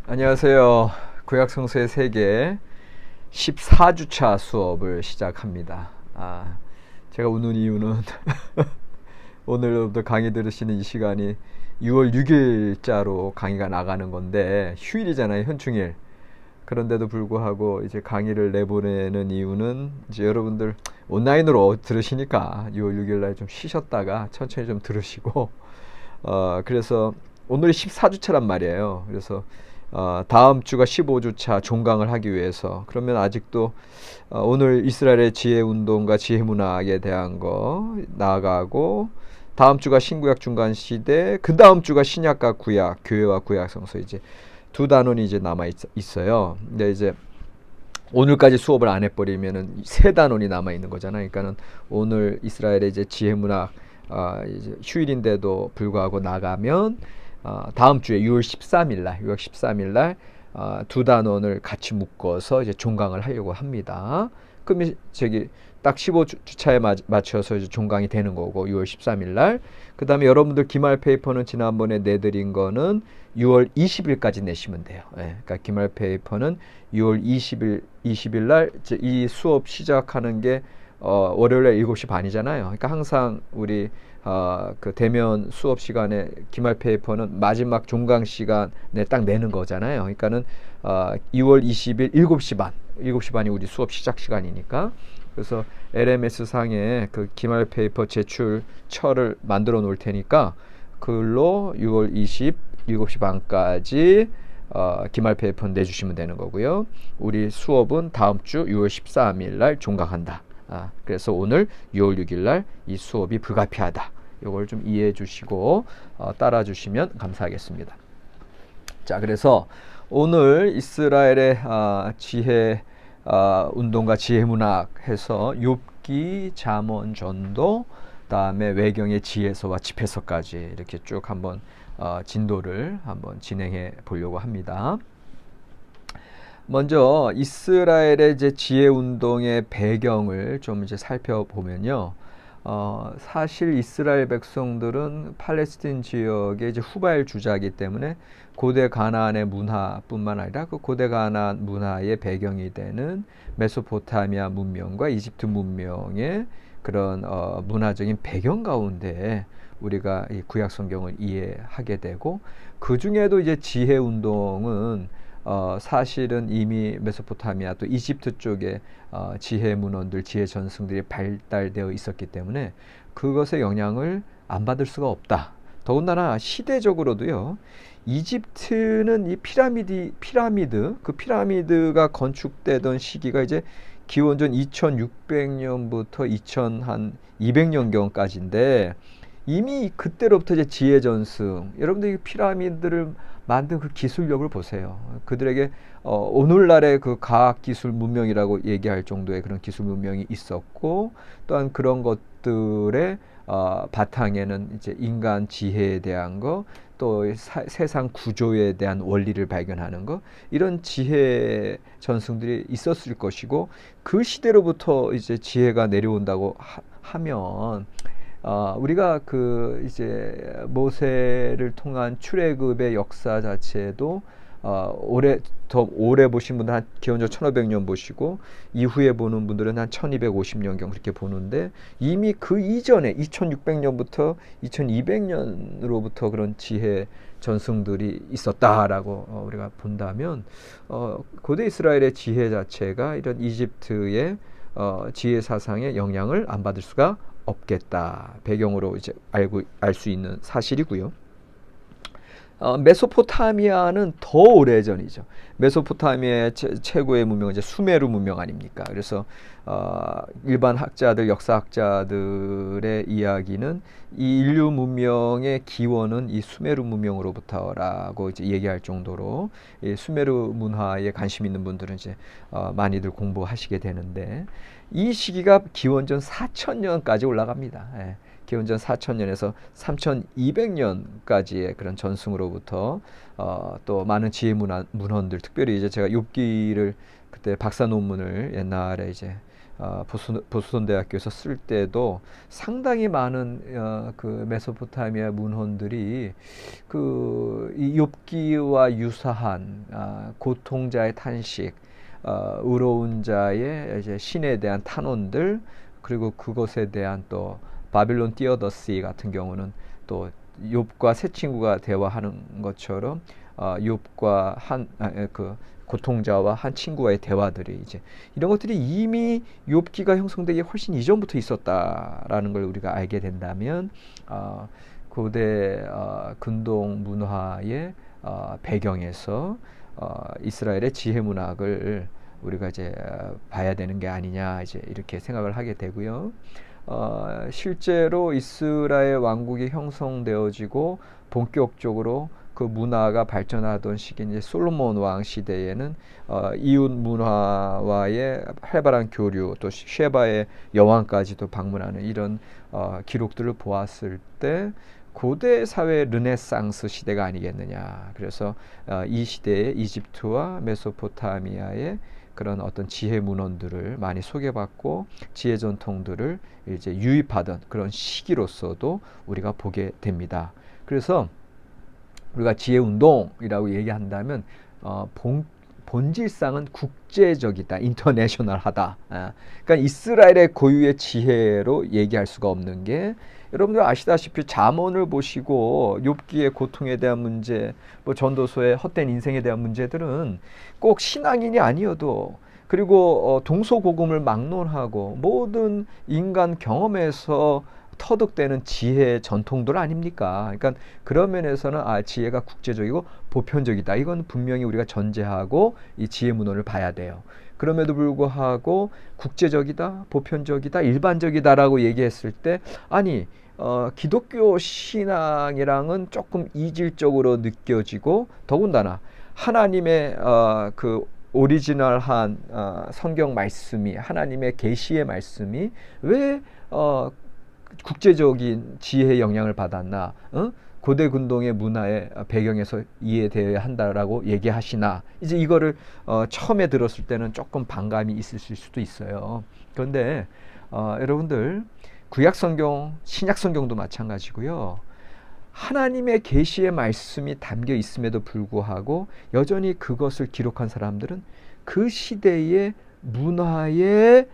안녕하세요. 구약성서의 세계 14주차 수업을 시작합니다. 제가 웃는 이유는 오늘부터 강의 들으시는 이 시간이 6월 6일자로 강의가 나가는 건데 휴일이잖아요, 현충일. 그런데도 불구하고 이제 강의를 내보내는 이유는 이제 여러분들 온라인으로 들으시니까 6월 6일 날 좀 쉬셨다가 천천히 좀 들으시고 그래서 오늘이 14주차란 말이에요. 그래서 다음 주가 15주차 종강을 하기 위해서, 그러면 아직도 오늘 이스라엘의 지혜 운동과 지혜 문학에 대한 거 나아가고, 다음 주가 신구약 중간 시대, 그 다음 주가 신약과 구약, 교회와 구약 성서, 이제 두 단원이 이제 남아 있어요. 근데 이제 오늘까지 수업을 안 해버리면은 세 단원이 남아 있는 거잖아요. 그러니까는 오늘 이스라엘의 이제 지혜 문학 이제 휴일인데도 불구하고 나가면 다음 주에 6월 13일 날 두 단원을 같이 묶어서 이제 종강을 하려고 합니다. 그러면 저기 딱 15주차에 맞춰서 이제 종강이 되는 거고, 6월 13일 날. 그 다음에 여러분들 기말 페이퍼는 지난번에 내드린 거는 6월 20일까지 내시면 돼요. 그러니까 기말 페이퍼는 6월 20일 날 이 수업 시작하는 게 월요일에 7시 반이잖아요. 그러니까 항상 우리 그 대면 수업 시간에 기말 페이퍼는 마지막 종강 시간에 딱 내는 거잖아요. 그러니까는 2월 20일 7시 반이 우리 수업 시작 시간이니까. 그래서 LMS 상에 그 기말 페이퍼 제출 철을 만들어 놓을 테니까 그걸로 6월 20 7시 반까지 기말 페이퍼 내주시면 되는 거고요. 우리 수업은 다음 주 6월 13일 날 종강한다. 그래서 오늘 6월 6일 날 이 수업이 불가피하다. 이걸 좀 이해해 주시고 따라 주시면 감사하겠습니다. 자, 그래서 오늘 이스라엘의 지혜 운동과 지혜 문학 해서 욥기, 잠언, 전도, 다음에 외경의 지혜서와 집회서까지 이렇게 쭉 한번 진도를 한번 진행해 보려고 합니다. 먼저 이스라엘의 이제 지혜 운동의 배경을 좀 이제 살펴보면요. 사실 이스라엘 백성들은 팔레스틴 지역의 이제 후발 주자이기 때문에 고대 가나안의 문화뿐만 아니라 그 고대 가나안 문화의 배경이 되는 메소포타미아 문명과 이집트 문명의 그런 문화적인 배경 가운데 우리가 이 구약 성경을 이해하게 되고, 그 중에도 이제 지혜 운동은 사실은 이미 메소포타미아 또 이집트 쪽에 지혜 문헌들, 지혜 전승들이 발달되어 있었기 때문에 그것의 영향을 안 받을 수가 없다. 더군다나 시대적으로도요. 이집트는 이 그 피라미드가 건축되던 시기가 이제 기원전 2600년부터 2200년경까지인데, 이미 그때로부터 이제 지혜 전승, 여러분들 피라미드를 만든 그 기술력을 보세요. 그들에게 오늘날의 그 과학 기술 문명이라고 얘기할 정도의 그런 기술 문명이 있었고, 또한 그런 것들의 바탕에는 이제 인간 지혜에 대한 거, 또 세상 구조에 대한 원리를 발견하는 거, 이런 지혜 전승들이 있었을 것이고, 그 시대로부터 이제 지혜가 내려온다고 하면 우리가 그 이제 모세를 통한 출애굽의 역사 자체도 더 오래 보신 분들 한 기원전 1500년 보시고, 이후에 보는 분들은 한 1250년경 그렇게 보는데, 이미 그 이전에 2600년부터 2200년으로부터 그런 지혜 전승들이 있었다라고 우리가 본다면, 고대 이스라엘의 지혜 자체가 이런 이집트의 지혜 사상의 영향을 안 받을 수가 없겠다. 배경으로 이제 알 수 있는 사실이고요. 메소포타미아는 더 오래전이죠. 메소포타미아의 최고의 문명은 이제 수메르 문명 아닙니까? 그래서 일반 학자들, 역사학자들의 이야기는 이 인류 문명의 기원은 이 수메르 문명으로부터라고 이제 얘기할 정도로, 이 수메르 문화에 관심 있는 분들은 이제 많이들 공부하시게 되는데, 이 시기가 기원전 4000년까지 올라갑니다. 기원전 4000년에서 3200년까지의 그런 전승으로부터 또 많은 지혜 문헌들, 특별히 이제 제가 욥기를 그때 박사 논문을 옛날에 이제 보스턴 대학교에서 쓸 때도 상당히 많은 그 메소포타미아 문헌들이 이 욥기와 유사한 고통자의 탄식, 의로운 자의 이제 신에 대한 탄원들, 그리고 그것에 대한 또 바빌론 띠어더시 같은 경우는 또 욥과 세 친구가 대화하는 것처럼 욥과 그 고통자와 한 친구와의 대화들이 이제 이런 것들이 이미 욥기가 형성되기 훨씬 이전부터 있었다라는 걸 우리가 알게 된다면 고대 근동 문화의 배경에서 이스라엘의 지혜 문학을 우리가 이제 봐야 되는 게 아니냐 이제 이렇게 생각을 하게 되고요. 실제로 이스라엘 왕국이 형성되어지고 본격적으로 그 문화가 발전하던 시기인 이제 솔로몬 왕 시대에는 이웃 문화와의 활발한 교류, 또 쉐바의 여왕까지도 방문하는 이런 기록들을 보았을 때 고대 사회 르네상스 시대가 아니겠느냐. 그래서 이 시대에 이집트와 메소포타미아의 그런 어떤 지혜 문헌들을 많이 소개받고 지혜 전통들을 이제 유입하던 그런 시기로서도 우리가 보게 됩니다. 그래서 우리가 지혜 운동이라고 얘기한다면 본질상은 국제적이다, 인터내셔널하다. 그러니까 이스라엘의 고유의 지혜로 얘기할 수가 없는 게 여러분들 아시다시피 잠언을 보시고 욥기의 고통에 대한 문제, 뭐 전도서의 헛된 인생에 대한 문제들은 꼭 신앙인이 아니어도 그리고 동서고금을 막론하고 모든 인간 경험에서 터득되는 지혜 전통들 아닙니까? 그러니까 그런 면에서는 지혜가 국제적이고 보편적이다. 이건 분명히 우리가 전제하고 이 지혜 문헌을 봐야 돼요. 그럼에도 불구하고 국제적이다, 보편적이다, 일반적이다라고 얘기했을 때 기독교 신앙이랑은 조금 이질적으로 느껴지고 더군다나 하나님의 그 오리지널한 성경 말씀이 하나님의 계시의 말씀이 왜 국제적인 지혜의 영향을 받았나? 고대 근동의 문화의 배경에서 이해되어야 한다라고 얘기하시나? 이제 이거를 처음에 들었을 때는 조금 반감이 있으실 수도 있어요. 그런데 여러분들 구약 성경, 신약 성경도 마찬가지고요. 하나님의 계시의 말씀이 담겨 있음에도 불구하고 여전히 그것을 기록한 사람들은 그 시대의 문화의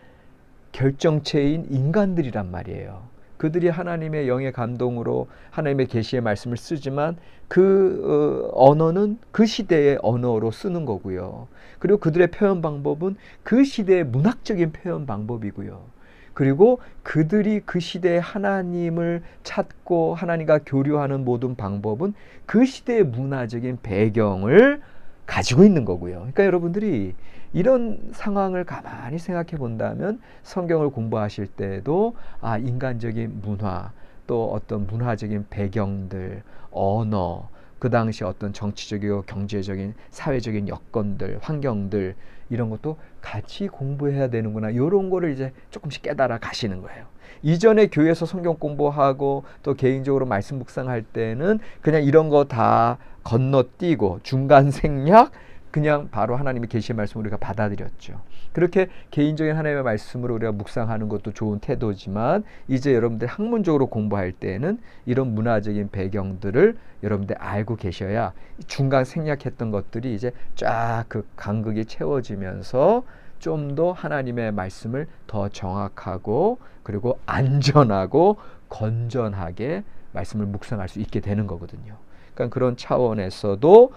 결정체인 인간들이란 말이에요. 그들이 하나님의 영의 감동으로 하나님의 계시의 말씀을 쓰지만 그 언어는 그 시대의 언어로 쓰는 거고요. 그리고 그들의 표현 방법은 그 시대의 문학적인 표현 방법이고요. 그리고 그들이 그 시대의 하나님을 찾고 하나님과 교류하는 모든 방법은 그 시대의 문화적인 배경을 가지고 있는 거고요. 그러니까 여러분들이 이런 상황을 가만히 생각해 본다면 성경을 공부하실 때도 인간적인 문화, 또 어떤 문화적인 배경들, 언어, 그 당시 어떤 정치적이고 경제적인 사회적인 여건들, 환경들 이런 것도 같이 공부해야 되는구나. 이런 거를 이제 조금씩 깨달아 가시는 거예요. 이전에 교회에서 성경 공부하고 또 개인적으로 말씀 묵상할 때는 그냥 이런 거 다 건너뛰고 중간 생략 그냥 바로 하나님의 계시의 말씀을 우리가 받아들였죠. 그렇게 개인적인 하나님의 말씀으로 우리가 묵상하는 것도 좋은 태도지만 이제 여러분들 학문적으로 공부할 때는 이런 문화적인 배경들을 여러분들 알고 계셔야 중간 생략했던 것들이 이제 쫙 그 간극이 채워지면서 좀 더 하나님의 말씀을 더 정확하고 그리고 안전하고 건전하게 말씀을 묵상할 수 있게 되는 거거든요. 그러니까 그런 차원에서도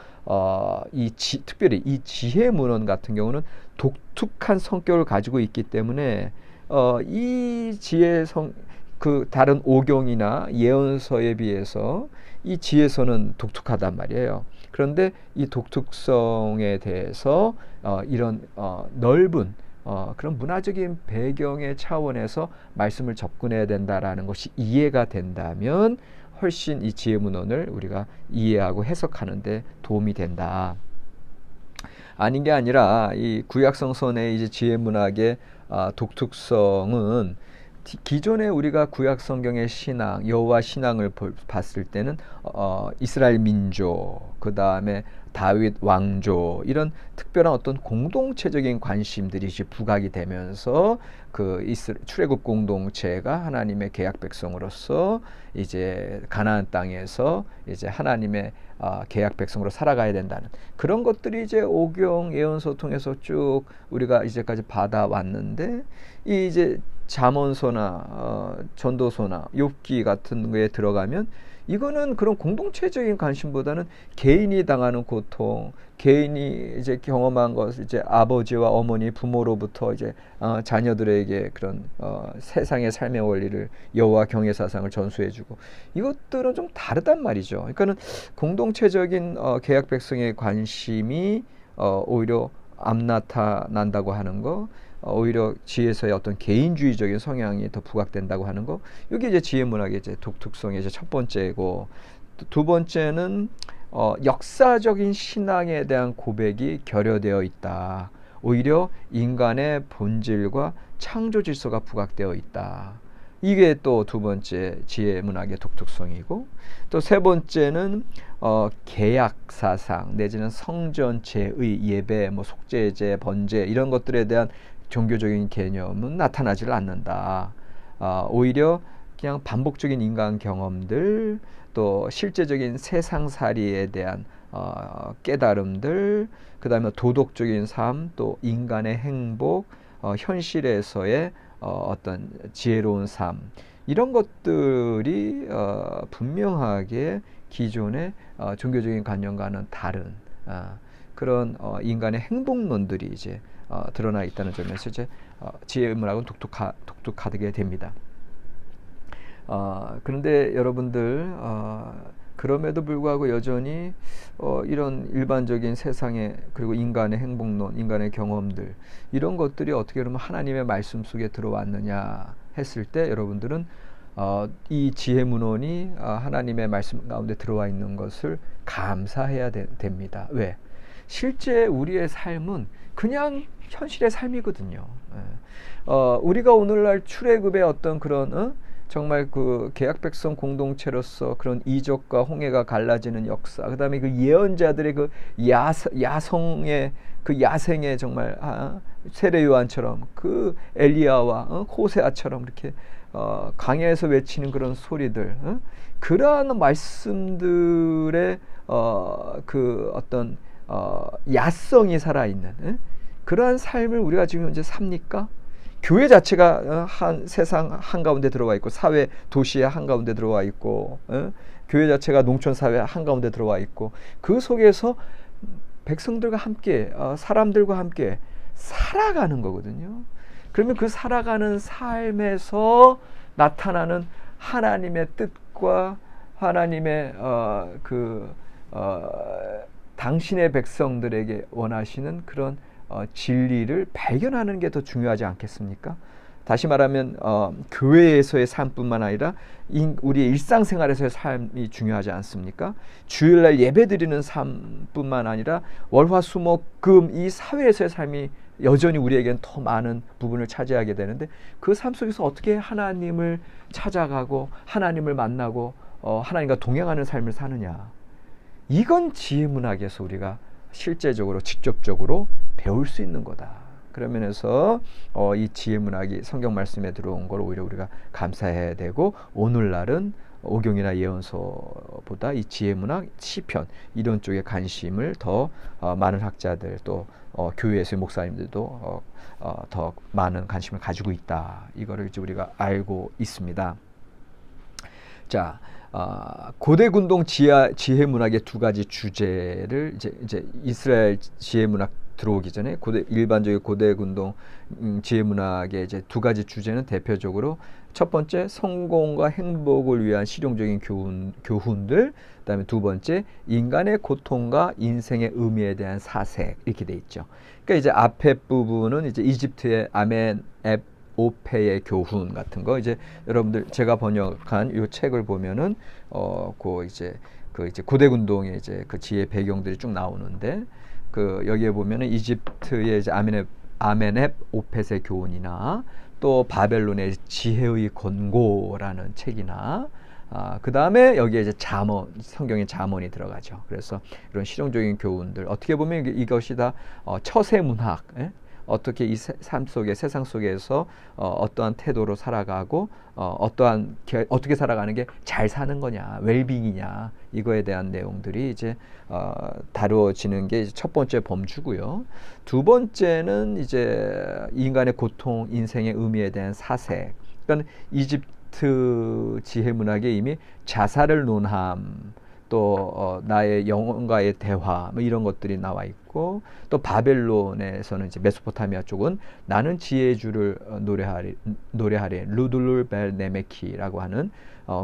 특별히 이 지혜 문헌 같은 경우는 독특한 성격을 가지고 있기 때문에 이 그 다른 오경이나 예언서에 비해서 이 지혜서는 독특하단 말이에요. 그런데 이 독특성에 대해서 이런 넓은 그런 문화적인 배경의 차원에서 말씀을 접근해야 된다라는 것이 이해가 된다면 훨씬 이 지혜 문헌을 우리가 이해하고 해석하는 데 도움이 된다. 아닌 게 아니라 이 구약성서의 이제 지혜 문학의 독특성은 기존에 우리가 구약 성경의 신앙, 여호와 신앙을 봤을 때는 이스라엘 민족, 그 다음에 다윗 왕조 이런 특별한 어떤 공동체적인 관심들이 이제 부각이 되면서 그 출애굽 공동체가 하나님의 계약 백성으로서 이제 가나안 땅에서 이제 하나님의 계약 백성으로 살아가야 된다는 그런 것들이 이제 오경 예언서 통해서 쭉 우리가 이제까지 받아왔는데 이 이제 잠언서나 전도서나 욥기 같은 거에 들어가면 이거는 그런 공동체적인 관심보다는 개인이 당하는 고통, 개인이 이제 경험한 것, 이제 아버지와 어머니, 부모로부터 이제 자녀들에게 그런 세상의 삶의 원리를 여호와 경외 사상을 전수해주고 이것들은 좀 다르단 말이죠. 그러니까는 공동체적인 계약 백성의 관심이 오히려 안 나타난다고 하는 거. 오히려 지혜서의 어떤 개인주의적인 성향이 더 부각된다고 하는 거. 이게 이제 지혜 문학의 이제 독특성의 이제 첫 번째고, 두 번째는 역사적인 신앙에 대한 고백이 결여되어 있다. 오히려 인간의 본질과 창조 질서가 부각되어 있다. 이게 또 두 번째 지혜 문학의 독특성이고, 또 세 번째는 계약 사상 내지는 성전 제의 예배, 뭐 속죄제, 번제 이런 것들에 대한 종교적인 개념은 나타나질 않는다. 오히려 그냥 반복적인 인간 경험들, 또 실제적인 세상살이에 대한 깨달음들, 그 다음에 도덕적인 삶, 또 인간의 행복, 현실에서의 어떤 지혜로운 삶, 이런 것들이 분명하게 기존의 종교적인 관념과는 다른 그런 인간의 행복론들이 이제 드러나 있다는 점에서 이제 지혜의 문학은 독특하게 됩니다. 그런데 여러분들 그럼에도 불구하고 여전히 이런 일반적인 세상의 그리고 인간의 행복론, 인간의 경험들 이런 것들이 어떻게 보면 하나님의 말씀 속에 들어왔느냐 했을 때 여러분들은 이 지혜 문헌이 하나님의 말씀 가운데 들어와 있는 것을 감사해야 됩니다. 왜? 실제 우리의 삶은 그냥 현실의 삶이거든요. 우리가 오늘날 출애굽의 어떤 그런 정말 그 계약 백성 공동체로서 그런 이적과 홍해가 갈라지는 역사, 그다음에 그 예언자들의 그 야성의 그 야생의 정말 세례 요한처럼 그 엘리야와 호세아처럼 이렇게 강야에서 외치는 그런 소리들, 그러한 말씀들의 그 어떤 야성이 살아있는 그러한 삶을 우리가 지금 현재 삽니까? 교회 자체가 세상 한가운데 들어와 있고, 사회 도시의 한가운데 들어와 있고, 교회 자체가 농촌 사회 한가운데 들어와 있고, 그 속에서 백성들과 함께 사람들과 함께 살아가는 거거든요. 그러면 그 살아가는 삶에서 나타나는 하나님의 뜻과 하나님의 당신의 백성들에게 원하시는 그런 진리를 발견하는 게 더 중요하지 않겠습니까? 다시 말하면 교회에서의 삶뿐만 아니라 우리의 일상생활에서의 삶이 중요하지 않습니까? 주일날 예배드리는 삶뿐만 아니라 월화수목금 이 사회에서의 삶이 여전히 우리에게는 더 많은 부분을 차지하게 되는데, 그 삶 속에서 어떻게 하나님을 찾아가고 하나님을 만나고 하나님과 동행하는 삶을 사느냐, 이건 지혜문학에서 우리가 실제적으로 직접적으로 배울 수 있는 거다. 그런 면에서 이 지혜문학이 성경 말씀에 들어온 걸 오히려 우리가 감사해야 되고, 오늘날은 오경이나 예언서보다 이 지혜문학, 시편 이런 쪽에 관심을 더 많은 학자들, 또 교회에서의 목사님들도 더 많은 관심을 가지고 있다. 이거를 이제 우리가 알고 있습니다. 자, 고대 군동 지혜 문학의 두 가지 주제를 이제 이스라엘 지혜 문학 들어오기 전에 일반적인 고대 군동 지혜 문학의 이제 두 가지 주제는 대표적으로 첫 번째 성공과 행복을 위한 실용적인 교훈들, 그다음에 두 번째 인간의 고통과 인생의 의미에 대한 사색, 이렇게 돼 있죠. 그러니까 이제 앞에 부분은 이제 이집트의 아멘앱 오페의 교훈 같은 거, 이제 여러분들 제가 번역한 이 책을 보면은 이제 고대 군동의 이제 그 지혜 배경들이 쭉 나오는데, 그 여기에 보면은 이집트의 이제 아멘앱 오펫의 교훈이나 또 바벨론의 지혜의 권고라는 책이나 그 다음에 여기에 이제 잠언, 성경의 잠언이 들어가죠. 그래서 이런 실용적인 교훈들, 어떻게 보면 이것이 다 처세 문학, 어떻게 이 삶 속에, 세상 속에서 어떠한 태도로 살아가고 어떻게 살아가는 게 잘 사는 거냐, 웰빙이냐, 이거에 대한 내용들이 이제 다루어지는 게 첫 번째 범주고요. 두 번째는 이제 인간의 고통, 인생의 의미에 대한 사색. 그러니까 이집트 지혜 문학에 이미 자살을 논함, 또 나의 영혼과의 대화, 뭐 이런 것들이 나와 있고, 또 바벨론에서는 이제 메소포타미아 쪽은 나는 지혜의 주를 노래하리 루둘룰 벨 네메키라고 하는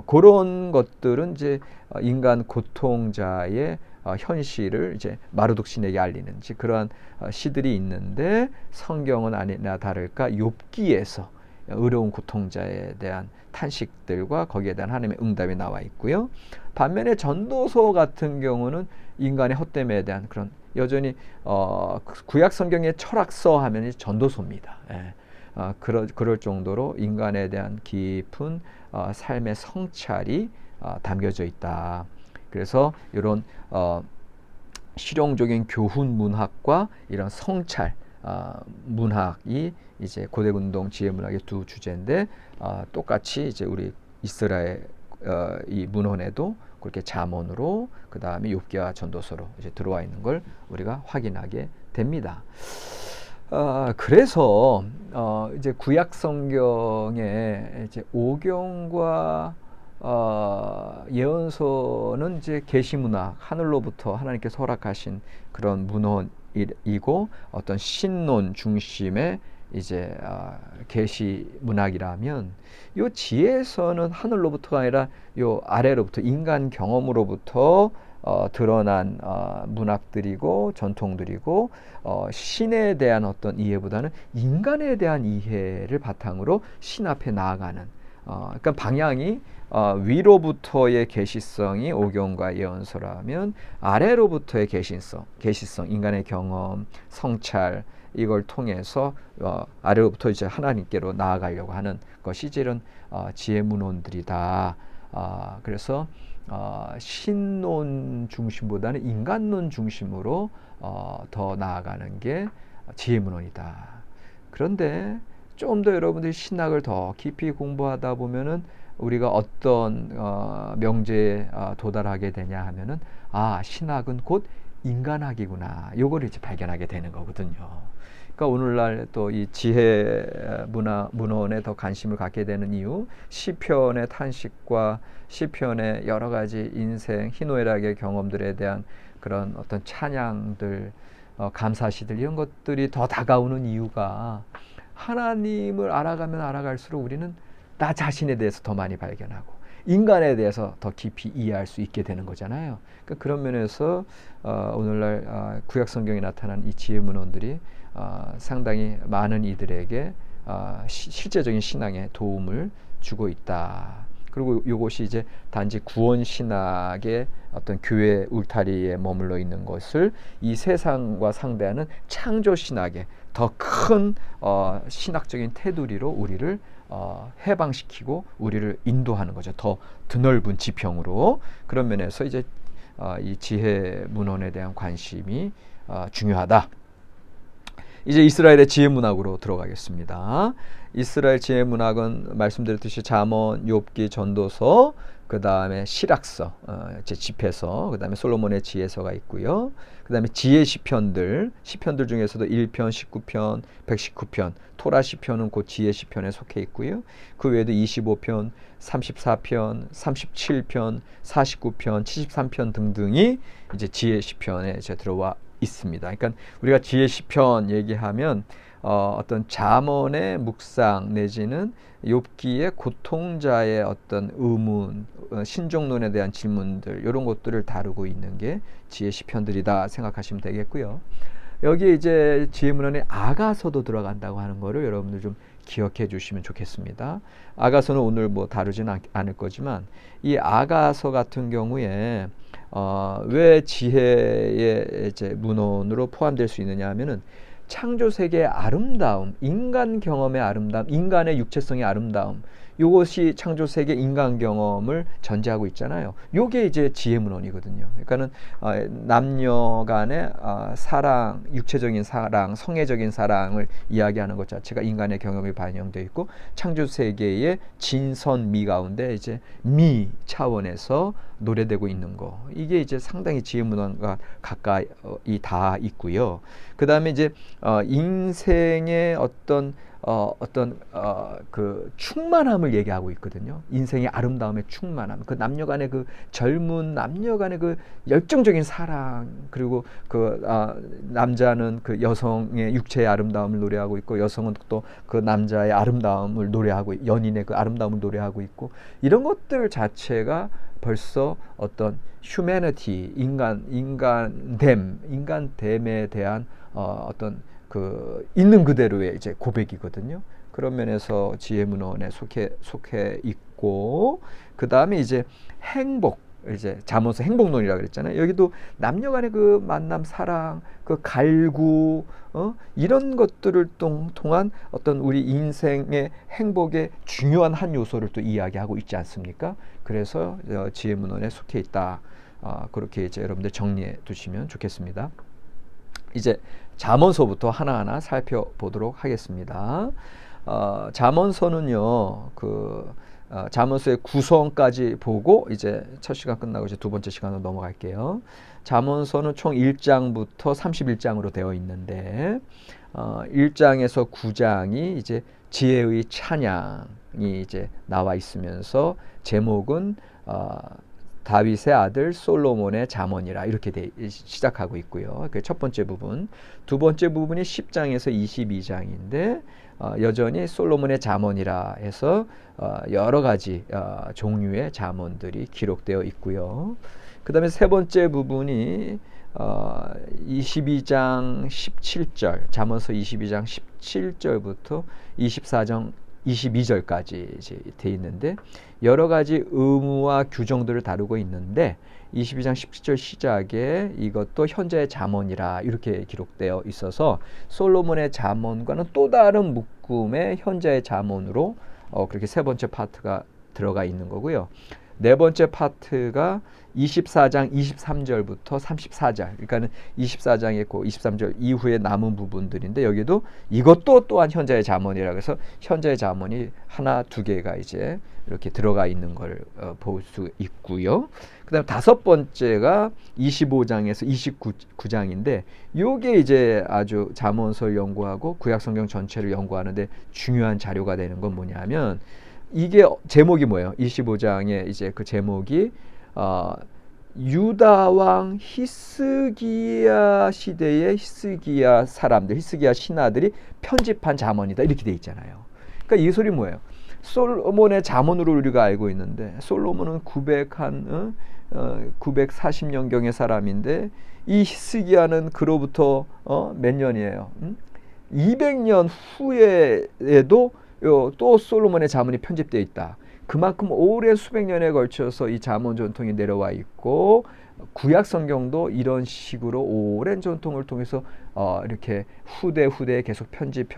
그런 것들은 이제 인간 고통자의 현실을 이제 마르독 신에게 알리는 그러한 시들이 있는데, 성경은 아니나 다를까 욥기에서 의로운 고통자에 대한 탄식들과 거기에 대한 하나님의 응답이 나와 있고요. 반면에 전도서 같은 경우는 인간의 헛됨에 대한 그런, 여전히 구약 성경의 철학서 하면 전도서입니다. 그럴 정도로 인간에 대한 깊은 삶의 성찰이 담겨져 있다. 그래서 이런 실용적인 교훈 문학과 이런 성찰 문학이 이제 고대운동 지혜문학의 두 주제인데, 똑같이 이제 우리 이스라엘 이 문헌에도 그렇게 잠언으로, 그 다음에 욥기와 전도서로 이제 들어와 있는 걸 우리가 확인하게 됩니다. 그래서 이제 구약 성경의 이제 오경과 예언서는 이제 계시문학, 하늘로부터 하나님께서 허락하신 그런 문헌이고, 어떤 신론 중심의 이제 계시 문학이라면, 요 지혜서는 하늘로부터가 아니라 요 아래로부터, 인간 경험으로부터 드러난 문학들이고 전통들이고, 신에 대한 어떤 이해보다는 인간에 대한 이해를 바탕으로 신 앞에 나아가는, 그러니까 방향이 위로부터의 계시성이 오경과 예언서라면, 아래로부터의 계시성, 인간의 경험, 성찰, 이걸 통해서 아래로부터 이제 하나님께로 나아가려고 하는 것이 이런 지혜 문헌들이다. 그래서 신론 중심보다는 인간론 중심으로 더 나아가는 게 지혜 문헌이다. 그런데 좀 더 여러분들이 신학을 더 깊이 공부하다 보면은 우리가 어떤 명제에 도달하게 되냐 하면은, 신학은 곧 인간학이구나, 요거를 이제 발견하게 되는 거거든요. 그러니까 오늘날 또 이 지혜 문헌에 더 관심을 갖게 되는 이유, 시편의 탄식과 시편의 여러 가지 인생 희노애락의 경험들에 대한 그런 어떤 찬양들, 감사시들, 이런 것들이 더 다가오는 이유가, 하나님을 알아가면 알아갈수록 우리는 나 자신에 대해서 더 많이 발견하고 인간에 대해서 더 깊이 이해할 수 있게 되는 거잖아요. 그러니까 그런 면에서 오늘날 구약 성경에 나타난 이 지혜 문헌들이 상당히 많은 이들에게 실제적인 신앙에 도움을 주고 있다. 그리고 이것이 이제 단지 구원 신학의 어떤 교회 울타리에 머물러 있는 것을 이 세상과 상대하는 창조 신학의 더 큰 신학적인 테두리로 우리를 해방시키고 우리를 인도하는 거죠. 더 드넓은 지평으로. 그런 면에서 이제 이 지혜 문헌에 대한 관심이 중요하다. 이제 이스라엘의 지혜 문학으로 들어가겠습니다. 이스라엘 지혜 문학은 말씀드렸듯이 잠언, 욥기, 전도서, 그 다음에 실학서, 집회서, 그 다음에 솔로몬의 지혜서가 있고요. 그 다음에 지혜 시편들 중에서도 1편, 19편, 119편, 토라 시편은 곧 지혜 시편에 속해 있고요. 그 외에도 25편, 34편, 37편, 49편, 73편 등등이 이제 지혜 시편에 이제 들어와 있습니다. 그러니까 우리가 지혜 시편 얘기하면 어떤 잠언의 묵상 내지는 욥기의 고통자의 어떤 의문, 신종론에 대한 질문들, 이런 것들을 다루고 있는 게 지혜 시편들이다 생각하시면 되겠고요. 여기에 이제 지혜 문헌에 아가서도 들어간다고 하는 거를 여러분들 좀 기억해 주시면 좋겠습니다. 아가서는 오늘 뭐 다루지는 않을 거지만, 이 아가서 같은 경우에 왜 지혜의 이제 문헌으로 포함될 수 있느냐 하면은, 창조 세계의 아름다움, 인간 경험의 아름다움, 인간의 육체성의 아름다움, 요것이 창조 세계 인간 경험을 전제하고 있잖아요. 요게 이제 지혜문헌이거든요. 그러니까는 남녀 간의 사랑, 육체적인 사랑, 성애적인 사랑을 이야기하는 것 자체가 인간의 경험이 반영되어 있고, 창조 세계의 진선미 가운데 이제 미 차원에서 노래되고 있는 거, 이게 이제 상당히 지혜문헌과 가까이 다 있고요. 그 다음에 이제 인생의 어떤 그 충만함을 얘기하고 있거든요. 인생의 아름다움의 충만함, 그 남녀간의 그 젊은 남녀간의 그 열정적인 사랑, 그리고 그 남자는 그 여성의 육체의 아름다움을 노래하고 있고, 여성은 또 그 남자의 아름다움을 노래하고, 연인의 그 아름다움을 노래하고 있고, 이런 것들 자체가 벌써 어떤 휴머니티, 인간됨에 대한 어떤 그 있는 그대로의 이제 고백이거든요. 그런 면에서 지혜문헌에 속해 있고, 그 다음에 이제 행복, 이제 잠언서 행복론이라고 그랬잖아요. 여기도 남녀간의 그 만남, 사랑, 그 갈구, 이런 것들을 통한 어떤 우리 인생의 행복의 중요한 한 요소를 또 이야기하고 있지 않습니까? 그래서 지혜문헌에 속해 있다. 그렇게 이제 여러분들 정리해 두시면 좋겠습니다. 이제 잠언서부터 하나하나 살펴보도록 하겠습니다. 잠언서는요, 잠언서의 구성까지 보고 이제 첫 시간 끝나고 이제 두 번째 시간으로 넘어갈게요. 잠언서는 총 1장부터 31장으로 되어 있는데, 1장에서 9장이 이제 지혜의 찬양이 이제 나와 있으면서 제목은 다윗의 아들 솔로몬의 잠언이라 이렇게 시작하고 있고요. 그 첫 번째 부분. 두 번째 부분이 10장에서 22장인데 여전히 솔로몬의 잠언이라 해서 여러 가지 종류의 잠언들이 기록되어 있고요. 그 다음에 세 번째 부분이 22장 17절, 잠언서 22장 17절부터 24장 22절까지 이제 돼 있는데, 여러 가지 의무와 규정들을 다루고 있는데, 22장 17절 시작에 이것도 현재의 잠언이라 이렇게 기록되어 있어서 솔로몬의 잠언과는 또 다른 묶음의 현재의 잠언으로 그렇게 세 번째 파트가 들어가 있는 거고요. 네 번째 파트가 24장 23절부터 34절, 그러니까는 24장에 그 23절 이후에 남은 부분들인데, 여기도 이것도 또한 현재의 잠언이라고 해서 현재의 잠언이 하나 두 개가 이제 이렇게 들어가 있는 걸 볼 수 있고요. 그 다음 다섯 번째가 25장에서 29장인데, 요게 이제 아주 잠언서를 연구하고 구약성경 전체를 연구하는데 중요한 자료가 되는 건 뭐냐면, 이게 제목이 뭐예요? 25장의 이제 그 제목이 유다 왕 히스기야 시대의 히스기야 사람들, 히스기야 신하들이 편집한 잠언이다, 이렇게 돼 있잖아요. 그러니까 이 소리 뭐예요? 솔로몬의 잠언으로 우리가 알고 있는데, 솔로몬은 940년경의 사람인데, 이 히스기야는 그로부터 몇 년이에요? 200년 후에도 또 솔로몬의 잠언이 편집되어 있다. 그만큼 오랜 수백 년에 걸쳐서 이 잠언 전통이 내려와 있고, 구약 성경도 이런 식으로 오랜 전통을 통해서 이렇게 후대 계속 편집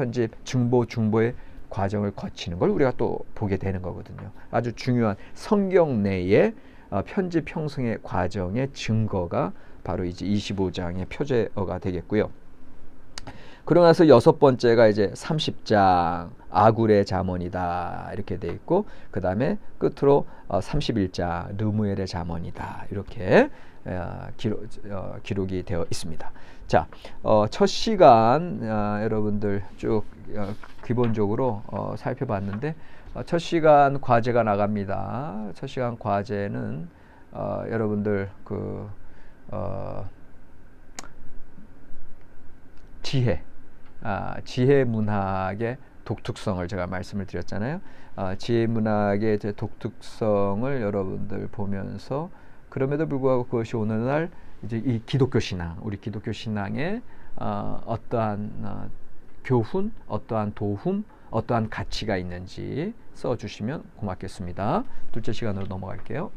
중보의 과정을 거치는 걸 우리가 또 보게 되는 거거든요. 아주 중요한 성경 내의 편집 형성의 과정의 증거가 바로 이제 25장의 표제어가 되겠고요. 그러고 나서 여섯 번째가 이제 30장 아굴의 잠언이다 이렇게 돼 있고, 그 다음에 끝으로 31장 르무엘의 잠언이다 이렇게 기록이 되어 있습니다. 자, 첫 시간 여러분들 쭉 기본적으로 살펴봤는데, 첫 시간 과제가 나갑니다. 첫 시간 과제는 여러분들 지혜 문학의 독특성을 제가 말씀을 드렸잖아요. 지혜 문학의 독특성을 여러분들 보면서, 그럼에도 불구하고 그것이 오늘날 이제 이 기독교 신앙, 우리 기독교 신앙의 어떠한 교훈, 어떠한 도움, 어떠한 가치가 있는지 써주시면 고맙겠습니다. 둘째 시간으로 넘어갈게요.